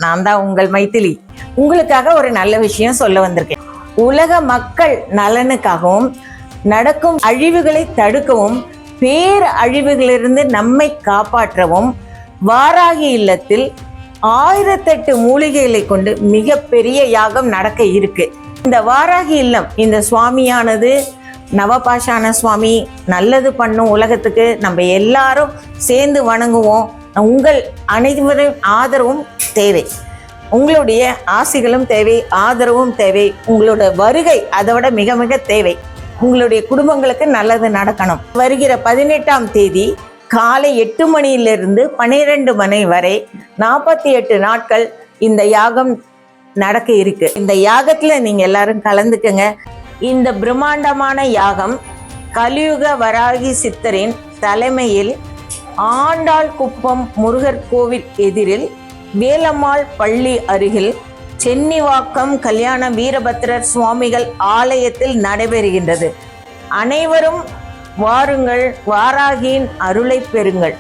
நான் தான் உங்கள் மைத்திலி. உங்களுக்காக ஒரு நல்ல விஷயம் சொல்ல வந்திருக்கேன். உலக மக்கள் நலனுக்காகவும் நடக்கும் அழிவுகளை தடுக்கவும் பேர் அழிவுகளிலிருந்து நம்மை காப்பாற்றவும் வாராகி இல்லத்தில் 1008 மூலிகைகளை கொண்டு மிகப்பெரிய யாகம் நடக்க இருக்கு. இந்த வாராகி இல்லம், இந்த சுவாமியானது நவபாஷான சுவாமி, நல்லது பண்ணும் உலகத்துக்கு. நம்ம எல்லாரும் சேர்ந்து வணங்குவோம். உங்கள் அனைவரும் ஆதரவும் தேவை, உங்களுடைய ஆசிகளும் தேவை, ஆதரவும் தேவை. உங்களோட வருகை அதை விட மிக மிக தேவை. உங்களுடைய குடும்பங்களுக்கு நல்லது நடக்கணும். வருகிற 18ஆம் தேதி காலை 8 மணியிலிருந்து 12 மணி வரை 48 நாட்கள் இந்த யாகம் நடக்க இருக்கு. இந்த யாகத்துல நீங்க எல்லாரும் கலந்துக்கங்க. இந்த பிரம்மாண்டமான யாகம் கலியுக வராகி சித்தரின் தலைமையில் ஆண்டாள் குப்பம் முருகர் கோவில் எதிரில் வேலம்மாள் பள்ளி அருகில் சென்னிவாக்கம் கல்யாண வீரபத்திரர் சுவாமிகள் ஆலயத்தில் நடைபெறுகின்றது. அனைவரும் வாருங்கள், வாராகியின் அருளை பெறுங்கள்.